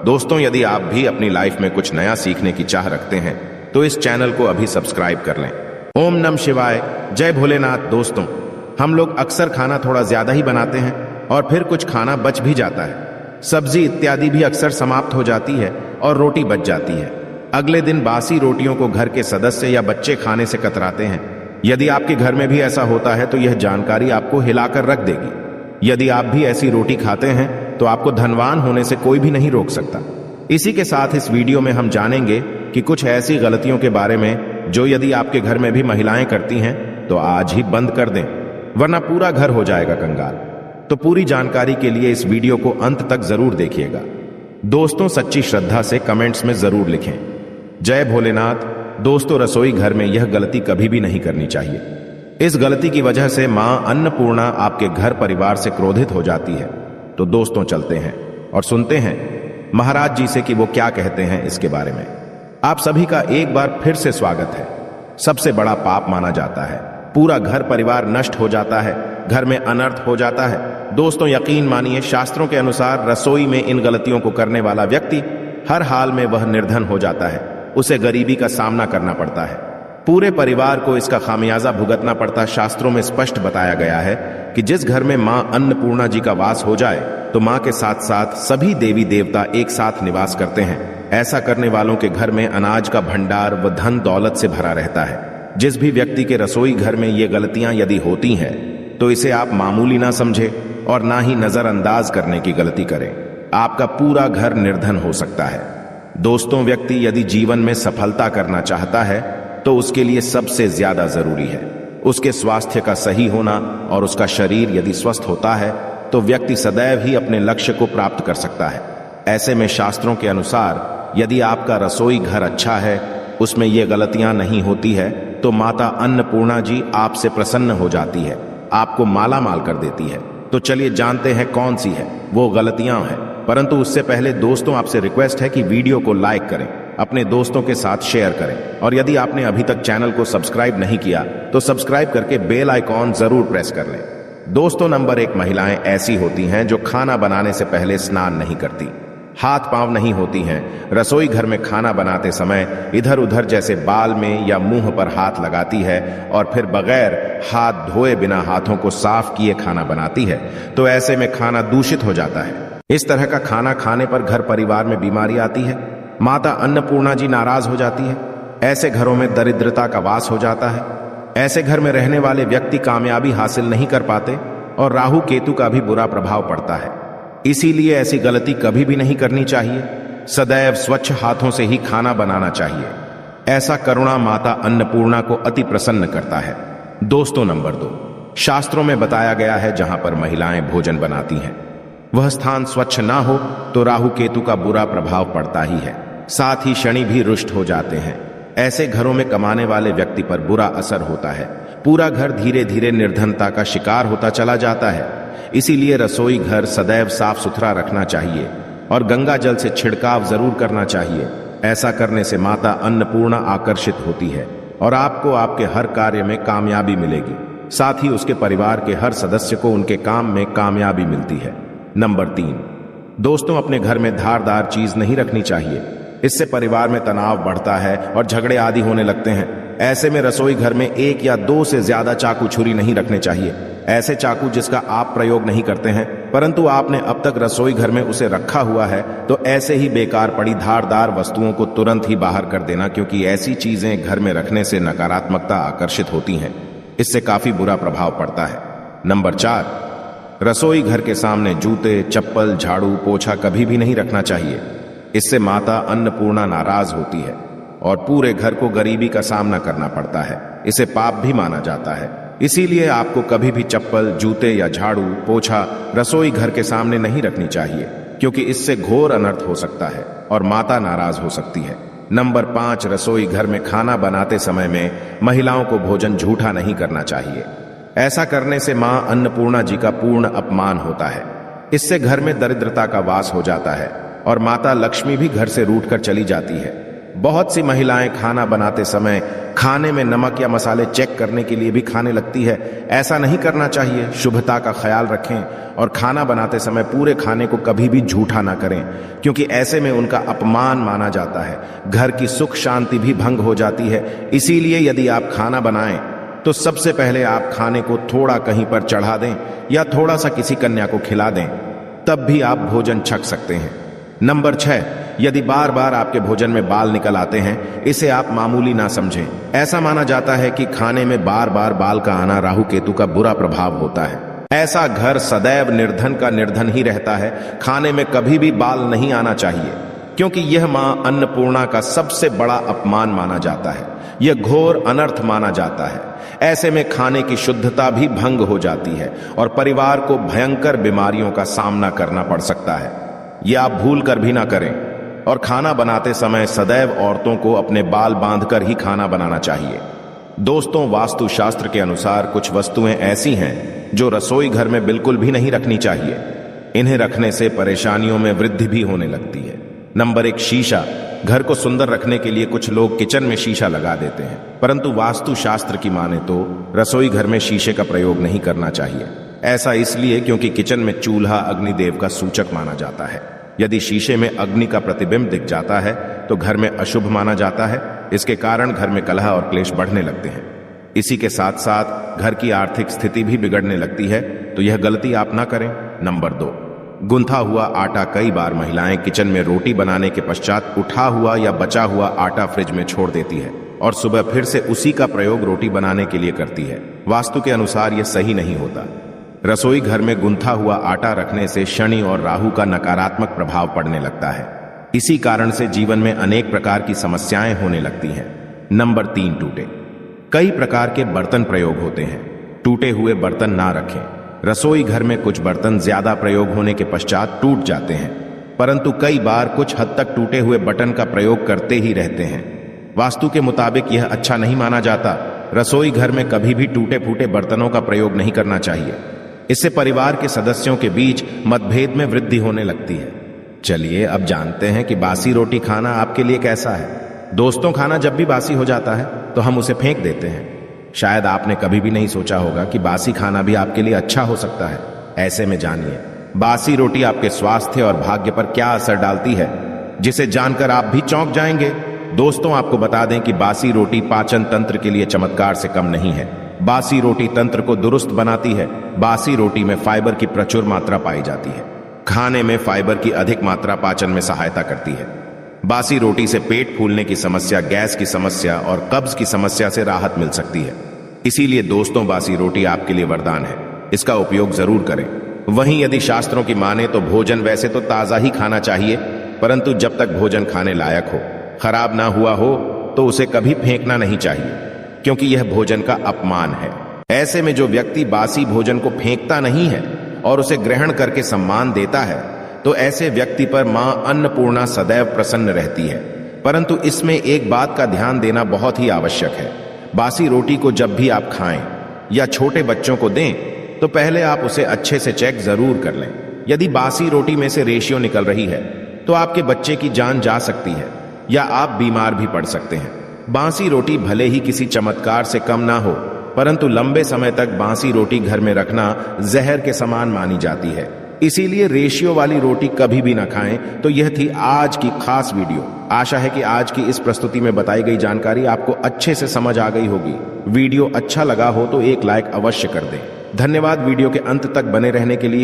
दोस्तों, यदि आप भी अपनी लाइफ में कुछ नया सीखने की चाह रखते हैं तो इस चैनल को अभी सब्सक्राइब कर लें। ओम नमः शिवाय, जय भोलेनाथ। दोस्तों, हम लोग अक्सर खाना थोड़ा ज्यादा ही बनाते हैं और फिर कुछ खाना बच भी जाता है। सब्जी इत्यादि भी अक्सर समाप्त हो जाती है और रोटी बच जाती है। अगले दिन बासी रोटियों को घर के सदस्य या बच्चे खाने से कतराते हैं। यदि आपके घर में भी ऐसा होता है तो यह जानकारी आपको हिलाकर रख देगी। यदि आप भी ऐसी रोटी खाते हैं तो आपको धनवान होने से कोई भी नहीं रोक सकता। इसी के साथ इस वीडियो में हम जानेंगे कि कुछ ऐसी गलतियों के बारे में जो यदि आपके घर में भी महिलाएं करती हैं तो आज ही बंद कर दें, वरना पूरा घर हो जाएगा कंगाल। तो पूरी जानकारी के लिए इस वीडियो को अंत तक जरूर देखिएगा। दोस्तों, सच्ची श्रद्धा से कमेंट्स में जरूर लिखें जय भोलेनाथ। दोस्तों, रसोई घर में यह गलती कभी भी नहीं करनी चाहिए। इस गलती की वजह से मां अन्नपूर्णा आपके घर परिवार से क्रोधित हो जाती है। तो दोस्तों, चलते हैं और सुनते हैं महाराज जी से कि वो क्या कहते हैं इसके बारे में। आप सभी का एक बार फिर से स्वागत है। सबसे बड़ा पाप माना जाता है, पूरा घर परिवार नष्ट हो जाता है, घर में अनर्थ हो जाता है। दोस्तों, यकीन मानिए, शास्त्रों के अनुसार रसोई में इन गलतियों को करने वाला व्यक्ति हर हाल में वह निर्धन हो जाता है। उसे गरीबी का सामना करना पड़ता है, पूरे परिवार को इसका खामियाजा भुगतना पड़ता। शास्त्रों में स्पष्ट बताया गया है कि जिस घर में मां अन्नपूर्णा जी का वास हो जाए तो मां के साथ साथ सभी देवी देवता एक साथ निवास करते हैं। ऐसा करने वालों के घर में अनाज का भंडार व धन दौलत से भरा रहता है। जिस भी व्यक्ति के रसोई घर में ये गलतियां यदि होती हैं तो इसे आप मामूली ना समझे और ना ही नजरअंदाज करने की गलती करें। आपका पूरा घर निर्धन हो सकता है। दोस्तों, व्यक्ति यदि जीवन में सफलता करना चाहता है तो उसके लिए सबसे ज्यादा जरूरी है उसके स्वास्थ्य का सही होना, और उसका शरीर यदि स्वस्थ होता है तो व्यक्ति सदैव ही अपने लक्ष्य को प्राप्त कर सकता है। ऐसे में शास्त्रों के अनुसार यदि आपका रसोई घर अच्छा है, उसमें ये गलतियां नहीं होती है, तो माता अन्नपूर्णा जी आपसे प्रसन्न हो जाती है, आपको माला माल कर देती है। तो चलिए जानते हैं कौन सी है वो गलतियां हैं। परंतु उससे पहले दोस्तों, आपसे रिक्वेस्ट है कि वीडियो को लाइक करें, अपने दोस्तों के साथ शेयर करें, और यदि आपने अभी तक चैनल को सब्सक्राइब नहीं किया तो सब्सक्राइब करके बेल आइकॉन जरूर प्रेस कर लें। दोस्तों, नंबर 1, महिलाएं ऐसी होती हैं जो खाना बनाने से पहले स्नान नहीं करती, हाथ पांव नहीं होती हैं। रसोई घर में खाना बनाते समय इधर उधर जैसे बाल में या मुंह पर हाथ लगाती है और फिर बगैर हाथ धोए बिना हाथों को साफ किए खाना बनाती है। तो ऐसे में खाना दूषित हो जाता है। इस तरह का खाना खाने पर घर परिवार में बीमारी आती है, माता अन्नपूर्णा जी नाराज हो जाती है। ऐसे घरों में दरिद्रता का वास हो जाता है। ऐसे घर में रहने वाले व्यक्ति कामयाबी हासिल नहीं कर पाते और राहु केतु का भी बुरा प्रभाव पड़ता है। इसीलिए ऐसी गलती कभी भी नहीं करनी चाहिए। सदैव स्वच्छ हाथों से ही खाना बनाना चाहिए। ऐसा करुणा माता अन्नपूर्णा को अति प्रसन्न करता है। दोस्तों, नंबर 2, शास्त्रों में बताया गया है जहां पर महिलाएं भोजन बनाती हैं वह स्थान स्वच्छ ना हो तो राहु केतु का बुरा प्रभाव पड़ता ही है, साथ ही शनि भी रुष्ट हो जाते हैं। ऐसे घरों में कमाने वाले व्यक्ति पर बुरा असर होता है। पूरा घर धीरे धीरे निर्धनता का शिकार होता चला जाता है। इसीलिए रसोई घर सदैव साफ सुथरा रखना चाहिए और गंगा जल से छिड़काव जरूर करना चाहिए। ऐसा करने से माता अन्नपूर्णा आकर्षित होती है और आपको आपके हर कार्य में कामयाबी मिलेगी। साथ ही उसके परिवार के हर सदस्य को उनके काम में कामयाबी मिलती है। नंबर 3, दोस्तों, अपने घर में धारदार चीज नहीं रखनी चाहिए। इससे परिवार में तनाव बढ़ता है और झगड़े आदि होने लगते हैं। ऐसे में रसोई घर में 1 या 2 से ज्यादा चाकू छुरी नहीं रखने चाहिए। ऐसे चाकू जिसका आप प्रयोग नहीं करते हैं परंतु आपने अब तक रसोई घर में उसे रखा हुआ है, तो ऐसे ही बेकार पड़ी धारदार वस्तुओं को तुरंत ही बाहर कर देना, क्योंकि ऐसी चीजें घर में रखने से नकारात्मकता आकर्षित होती हैं। इससे काफी बुरा प्रभाव पड़ता है। नंबर 4, रसोई घर के सामने जूते, चप्पल, झाड़ू, पोछा कभी भी नहीं रखना चाहिए। इससे माता अन्नपूर्णा नाराज होती है और पूरे घर को गरीबी का सामना करना पड़ता है। इसे पाप भी माना जाता है। इसीलिए आपको कभी भी चप्पल, जूते या झाड़ू, पोछा रसोई घर के सामने नहीं रखनी चाहिए, क्योंकि इससे घोर अनर्थ हो सकता है और माता नाराज हो सकती है। नंबर 5, रसोई घर में खाना बनाते समय में महिलाओं को भोजन झूठा नहीं करना चाहिए। ऐसा करने से मां अन्नपूर्णा जी का पूर्ण अपमान होता है। इससे घर में दरिद्रता का वास हो जाता है और माता लक्ष्मी भी घर से रूठ कर चली जाती है। बहुत सी महिलाएं खाना बनाते समय खाने में नमक या मसाले चेक करने के लिए भी खाने लगती है। ऐसा नहीं करना चाहिए। शुभता का ख्याल रखें और खाना बनाते समय पूरे खाने को कभी भी झूठा ना करें, क्योंकि ऐसे में उनका अपमान माना जाता है। घर की सुख शांति भी भंग हो जाती है। इसीलिए यदि आप खाना बनाएं तो सबसे पहले आप खाने को थोड़ा कहीं पर चढ़ा दें या थोड़ा सा किसी कन्या को खिला दें, तब भी आप भोजन छक सकते हैं। नंबर 6, यदि बार बार आपके भोजन में बाल निकल आते हैं, इसे आप मामूली ना समझें। ऐसा माना जाता है कि खाने में बार बार बाल का आना राहु केतु का बुरा प्रभाव होता है। ऐसा घर सदैव निर्धन का निर्धन ही रहता है। खाने में कभी भी बाल नहीं आना चाहिए, क्योंकि यह मां अन्नपूर्णा का सबसे बड़ा अपमान माना जाता है। यह घोर अनर्थ माना जाता है। ऐसे में खाने की शुद्धता भी भंग हो जाती है और परिवार को भयंकर बीमारियों का सामना करना पड़ सकता है। यह आप भूल कर भी ना करें। और खाना बनाते समय सदैव औरतों को अपने बाल बांधकर ही खाना बनाना चाहिए। दोस्तों, वास्तु शास्त्र के अनुसार कुछ वस्तुएं ऐसी हैं जो रसोई घर में बिल्कुल भी नहीं रखनी चाहिए। इन्हें रखने से परेशानियों में वृद्धि भी होने लगती है। नंबर 1, शीशा। घर को सुंदर रखने के लिए कुछ लोग किचन में शीशा लगा देते हैं, परंतु वास्तु शास्त्र की माने तो रसोई घर में शीशे का प्रयोग नहीं करना चाहिए। ऐसा इसलिए क्योंकि किचन में चूल्हा अग्निदेव का सूचक माना जाता है। यदि शीशे में अग्नि का प्रतिबिंब दिख जाता है तो घर में अशुभ माना जाता है। इसके कारण घर में कलह और क्लेश बढ़ने लगते हैं। इसी के साथ साथ घर की आर्थिक स्थिति भी बिगड़ने लगती है, तो यह गलती आप ना करें। नंबर 2, गुंथा हुआ आटा। कई बार महिलाएं किचन में रोटी बनाने के पश्चात उठा हुआ या बचा हुआ आटा फ्रिज में छोड़ देती है और सुबह फिर से उसी का प्रयोग रोटी बनाने के लिए करती है। वास्तु के अनुसार यह सही नहीं होता। रसोई घर में गुंथा हुआ आटा रखने से शनि और राहु का नकारात्मक प्रभाव पड़ने लगता है। इसी कारण से जीवन में अनेक प्रकार की समस्याएं होने लगती हैं। नंबर 3, टूटे। कई प्रकार के बर्तन प्रयोग होते हैं। टूटे हुए बर्तन ना रखें। रसोई घर में कुछ बर्तन ज्यादा प्रयोग होने के पश्चात टूट जाते हैं, परंतु कई बार कुछ हद तक टूटे हुए बर्तन का प्रयोग करते ही रहते हैं। वास्तु के मुताबिक यह अच्छा नहीं माना जाता। रसोई घर में कभी भी टूटे फूटे बर्तनों का प्रयोग नहीं करना चाहिए। इससे परिवार के सदस्यों के बीच मतभेद में वृद्धि होने लगती है। चलिए अब जानते हैं कि बासी रोटी खाना आपके लिए कैसा है। दोस्तों, खाना जब भी बासी हो जाता है तो हम उसे फेंक देते हैं। शायद आपने कभी भी नहीं सोचा होगा कि बासी खाना भी आपके लिए अच्छा हो सकता है। ऐसे में जानिए बासी रोटी आपके स्वास्थ्य और भाग्य पर क्या असर डालती है, जिसे जानकर आप भी चौंक जाएंगे। दोस्तों, आपको बता दें कि बासी रोटी पाचन तंत्र के लिए चमत्कार से कम नहीं है। बासी रोटी तंत्र को दुरुस्त बनाती है। बासी रोटी में फाइबर की प्रचुर मात्रा पाई जाती है। खाने में फाइबर की अधिक मात्रा पाचन में सहायता करती है। बासी रोटी से पेट फूलने की समस्या, गैस की समस्या और कब्ज की समस्या से राहत मिल सकती है। इसीलिए दोस्तों, बासी रोटी आपके लिए वरदान है। इसका उपयोग जरूर करें। वहीं यदि शास्त्रों की माने तो भोजन वैसे तो ताजा ही खाना चाहिए, परंतु जब तक भोजन खाने लायक हो, खराब ना हुआ हो, तो उसे कभी फेंकना नहीं चाहिए, क्योंकि यह भोजन का अपमान है। ऐसे में जो व्यक्ति बासी भोजन को फेंकता नहीं है और उसे ग्रहण करके सम्मान देता है, तो ऐसे व्यक्ति पर मां अन्नपूर्णा सदैव प्रसन्न रहती है। परंतु इसमें एक बात का ध्यान देना बहुत ही आवश्यक है। बासी रोटी को जब भी आप खाएं या छोटे बच्चों को दें, तो पहले आप उसे अच्छे से चेक जरूर कर लें। यदि बासी रोटी में से रेशियो निकल रही है तो आपके बच्चे की जान जा सकती है या आप बीमार भी पड़ सकते हैं। बासी रोटी भले ही किसी चमत्कार से कम ना हो, परंतु लंबे समय तक बासी रोटी घर में रखना जहर के समान मानी जाती है। इसीलिए रेशियो वाली रोटी कभी भी ना खाएं। तो यह थी आज की खास वीडियो। आशा है कि आज की इस प्रस्तुति में बताई गई जानकारी आपको अच्छे से समझ आ गई होगी। वीडियो अच्छा लगा हो तो एक लाइक अवश्य कर दें। धन्यवाद वीडियो के अंत तक बने रहने के लिए।